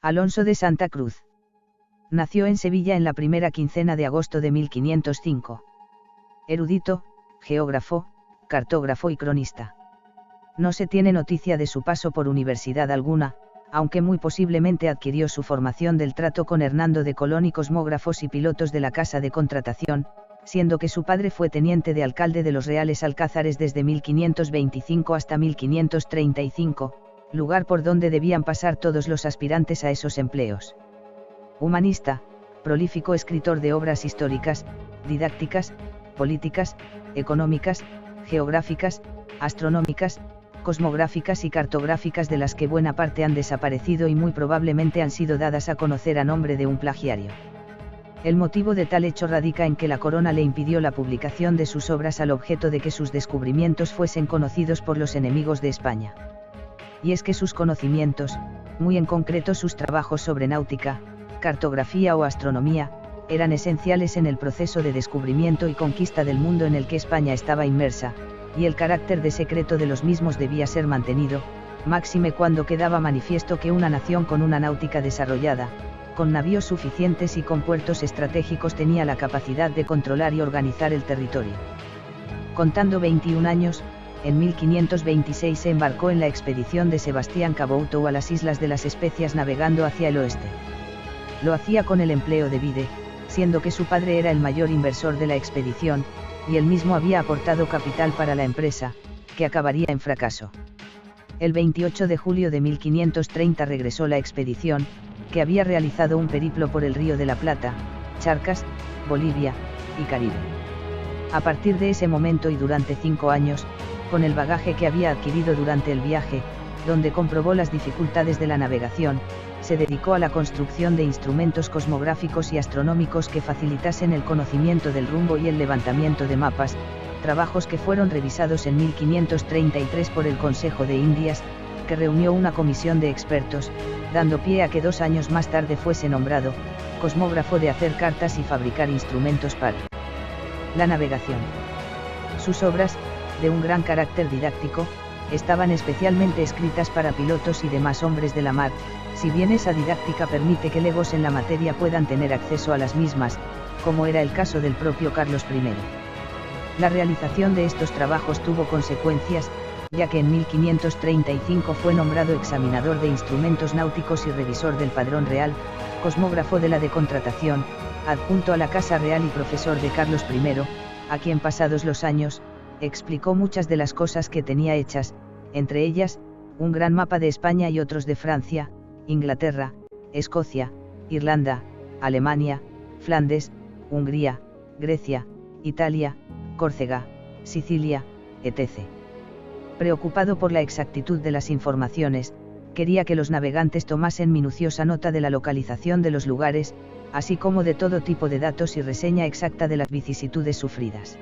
Alonso de Santa Cruz. Nació en Sevilla en la primera quincena de agosto de 1505. Erudito, geógrafo, cartógrafo y cronista. No se tiene noticia de su paso por universidad alguna, aunque muy posiblemente adquirió su formación del trato con Hernando de Colón y cosmógrafos y pilotos de la Casa de Contratación, siendo que su padre fue teniente de alcalde de los Reales Alcázares desde 1525 hasta 1535, lugar por donde debían pasar todos los aspirantes a esos empleos. Humanista, prolífico escritor de obras históricas, didácticas, políticas, económicas, geográficas, astronómicas, cosmográficas y cartográficas, de las que buena parte han desaparecido y muy probablemente han sido dadas a conocer a nombre de un plagiario. El motivo de tal hecho radica en que la corona le impidió la publicación de sus obras al objeto de que sus descubrimientos fuesen conocidos por los enemigos de España. Y es que sus conocimientos, muy en concreto sus trabajos sobre náutica, cartografía o astronomía, eran esenciales en el proceso de descubrimiento y conquista del mundo en el que España estaba inmersa, y el carácter de secreto de los mismos debía ser mantenido, máxime cuando quedaba manifiesto que una nación con una náutica desarrollada, con navíos suficientes y con puertos estratégicos tenía la capacidad de controlar y organizar el territorio. Contando 21 años, en 1526 se embarcó en la expedición de Sebastián Cabouto a las Islas de las Especias, navegando hacia el oeste. Lo hacía con el empleo de vide, siendo que su padre era el mayor inversor de la expedición, y él mismo había aportado capital para la empresa, que acabaría en fracaso. El 28 de julio de 1530 regresó la expedición, que había realizado un periplo por el Río de la Plata, Charcas, Bolivia, y Caribe. A partir de ese momento y durante 5 años, con el bagaje que había adquirido durante el viaje, donde comprobó las dificultades de la navegación, se dedicó a la construcción de instrumentos cosmográficos y astronómicos que facilitasen el conocimiento del rumbo y el levantamiento de mapas, trabajos que fueron revisados en 1533 por el Consejo de Indias, que reunió una comisión de expertos, dando pie a que 2 años más tarde fuese nombrado cosmógrafo de hacer cartas y fabricar instrumentos para la navegación. Sus obras, de un gran carácter didáctico, estaban especialmente escritas para pilotos y demás hombres de la mar, si bien esa didáctica permite que legos en la materia puedan tener acceso a las mismas, como era el caso del propio Carlos I. La realización de estos trabajos tuvo consecuencias, ya que en 1535 fue nombrado examinador de instrumentos náuticos y revisor del Padrón Real, cosmógrafo de la de Contratación, adjunto a la Casa Real y profesor de Carlos I, a quien pasados los años, explicó muchas de las cosas que tenía hechas, entre ellas, un gran mapa de España y otros de Francia, Inglaterra, Escocia, Irlanda, Alemania, Flandes, Hungría, Grecia, Italia, Córcega, Sicilia, etc. Preocupado por la exactitud de las informaciones, quería que los navegantes tomasen minuciosa nota de la localización de los lugares, así como de todo tipo de datos y reseña exacta de las vicisitudes sufridas.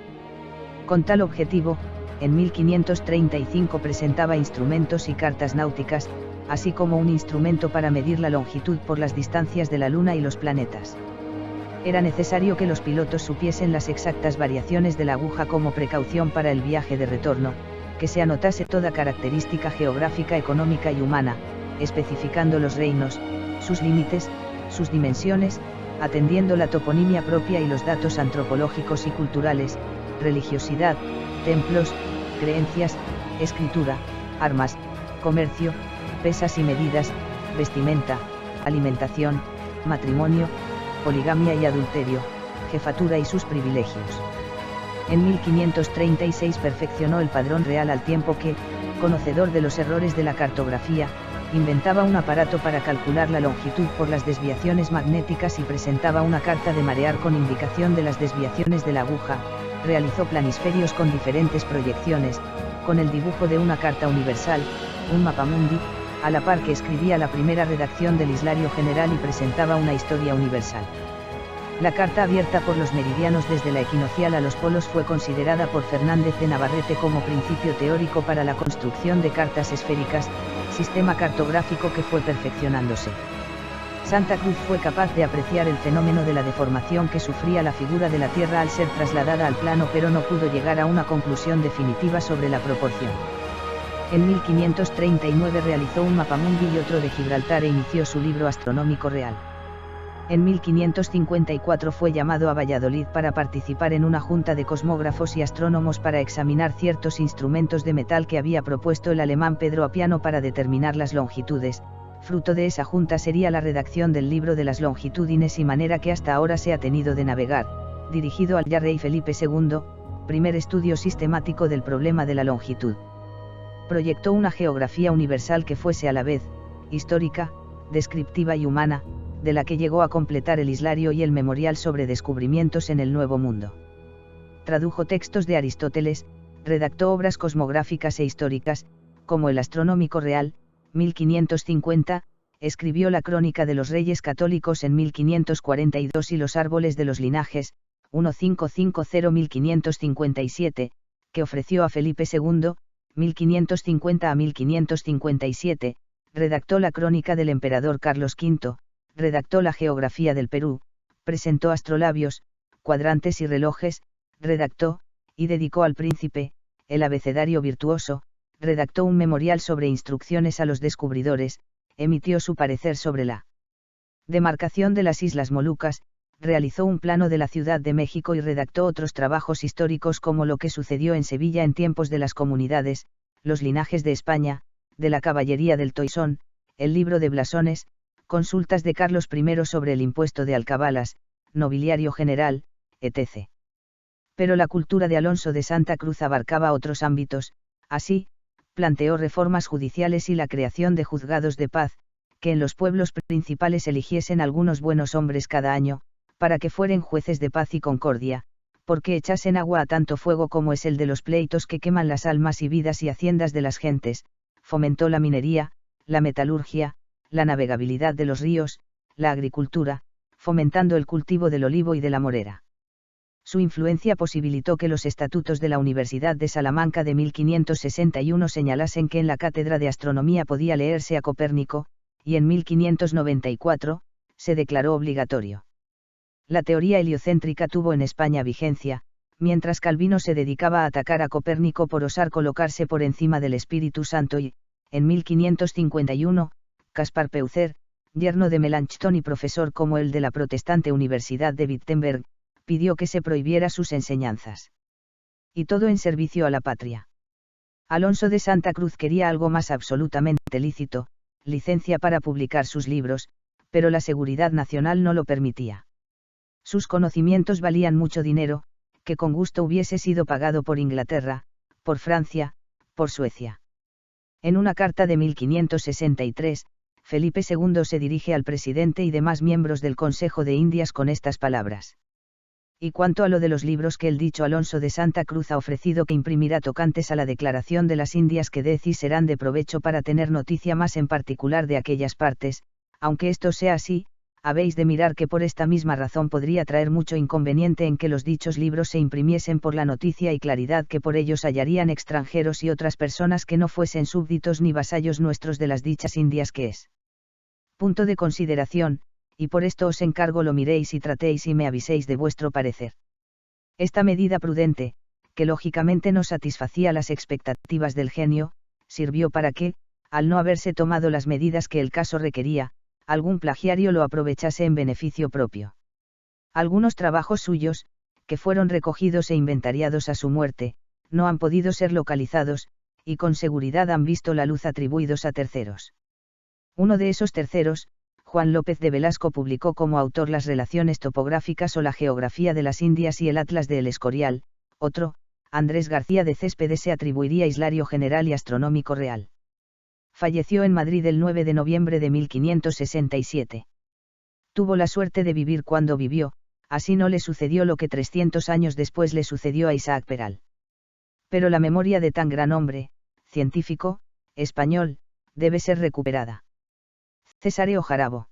Con tal objetivo, en 1535 presentaba instrumentos y cartas náuticas, así como un instrumento para medir la longitud por las distancias de la Luna y los planetas. Era necesario que los pilotos supiesen las exactas variaciones de la aguja como precaución para el viaje de retorno, que se anotase toda característica geográfica, económica y humana, especificando los reinos, sus límites, sus dimensiones, atendiendo la toponimia propia y los datos antropológicos y culturales, religiosidad, templos, creencias, escritura, armas, comercio, pesas y medidas, vestimenta, alimentación, matrimonio, poligamia y adulterio, jefatura y sus privilegios. En 1536 perfeccionó el Padrón Real, al tiempo que, conocedor de los errores de la cartografía, inventaba un aparato para calcular la longitud por las desviaciones magnéticas y presentaba una carta de marear con indicación de las desviaciones de la aguja. Realizó planisferios con diferentes proyecciones, con el dibujo de una carta universal, un mapamundi, a la par que escribía la primera redacción del Islario General y presentaba una historia universal. La carta abierta por los meridianos desde la equinocial a los polos fue considerada por Fernández de Navarrete como principio teórico para la construcción de cartas esféricas, sistema cartográfico que fue perfeccionándose. Santa Cruz fue capaz de apreciar el fenómeno de la deformación que sufría la figura de la Tierra al ser trasladada al plano, pero no pudo llegar a una conclusión definitiva sobre la proporción. En 1539 realizó un mapamundi y otro de Gibraltar e inició su libro astronómico real. En 1554 fue llamado a Valladolid para participar en una junta de cosmógrafos y astrónomos para examinar ciertos instrumentos de metal que había propuesto el alemán Pedro Apiano para determinar las longitudes. Fruto de esa junta sería la redacción del libro de las longitudines y manera que hasta ahora se ha tenido de navegar, dirigido al ya rey Felipe II, primer estudio sistemático del problema de la longitud. Proyectó una geografía universal que fuese a la vez, histórica, descriptiva y humana, de la que llegó a completar el Islario y el Memorial sobre descubrimientos en el Nuevo Mundo. Tradujo textos de Aristóteles, redactó obras cosmográficas e históricas, como el Astronómico Real, 1550, escribió la Crónica de los Reyes Católicos en 1542 y los Árboles de los Linajes, 1550-1557, que ofreció a Felipe II, 1550 a 1557, redactó la Crónica del Emperador Carlos V, redactó la Geografía del Perú, presentó astrolabios, cuadrantes y relojes, redactó, y dedicó al príncipe, el abecedario virtuoso, redactó un memorial sobre instrucciones a los descubridores, emitió su parecer sobre la demarcación de las Islas Molucas, realizó un plano de la Ciudad de México y redactó otros trabajos históricos como lo que sucedió en Sevilla en tiempos de las comunidades, los linajes de España, de la caballería del Toisón, el libro de blasones, consultas de Carlos I sobre el impuesto de alcabalas, nobiliario general, etc. Pero la cultura de Alonso de Santa Cruz abarcaba otros ámbitos, así, planteó reformas judiciales y la creación de juzgados de paz, que en los pueblos principales eligiesen algunos buenos hombres cada año, para que fueren jueces de paz y concordia, porque echasen agua a tanto fuego como es el de los pleitos que queman las almas y vidas y haciendas de las gentes, fomentó la minería, la metalurgia, la navegabilidad de los ríos, la agricultura, fomentando el cultivo del olivo y de la morera. Su influencia posibilitó que los estatutos de la Universidad de Salamanca de 1561 señalasen que en la cátedra de astronomía podía leerse a Copérnico, y en 1594, se declaró obligatorio. La teoría heliocéntrica tuvo en España vigencia, mientras Calvino se dedicaba a atacar a Copérnico por osar colocarse por encima del Espíritu Santo y, en 1551, Caspar Peucer, yerno de Melanchthon y profesor como el de la protestante Universidad de Wittenberg, pidió que se prohibiera sus enseñanzas. Y todo en servicio a la patria. Alonso de Santa Cruz quería algo más absolutamente lícito, licencia para publicar sus libros, pero la seguridad nacional no lo permitía. Sus conocimientos valían mucho dinero, que con gusto hubiese sido pagado por Inglaterra, por Francia, por Suecia. En una carta de 1563, Felipe II se dirige al presidente y demás miembros del Consejo de Indias con estas palabras. Y cuanto a lo de los libros que el dicho Alonso de Santa Cruz ha ofrecido que imprimirá tocantes a la declaración de las Indias que decís serán de provecho para tener noticia más en particular de aquellas partes, aunque esto sea así, habéis de mirar que por esta misma razón podría traer mucho inconveniente en que los dichos libros se imprimiesen por la noticia y claridad que por ellos hallarían extranjeros y otras personas que no fuesen súbditos ni vasallos nuestros de las dichas Indias que es. Punto de consideración, y por esto os encargo lo miréis y tratéis y me aviséis de vuestro parecer. Esta medida prudente, que lógicamente no satisfacía las expectativas del genio, sirvió para que, al no haberse tomado las medidas que el caso requería, algún plagiario lo aprovechase en beneficio propio. Algunos trabajos suyos, que fueron recogidos e inventariados a su muerte, no han podido ser localizados, y con seguridad han visto la luz atribuidos a terceros. Uno de esos terceros, Juan López de Velasco, publicó como autor las relaciones topográficas o la geografía de las Indias y el Atlas de El Escorial. Otro, Andrés García de Céspedes, se atribuiría Islario General y Astronómico Real. Falleció en Madrid el 9 de noviembre de 1567. Tuvo la suerte de vivir cuando vivió, así no le sucedió lo que 300 años después le sucedió a Isaac Peral. Pero la memoria de tan gran hombre, científico, español, debe ser recuperada. Cesáreo Jarabo.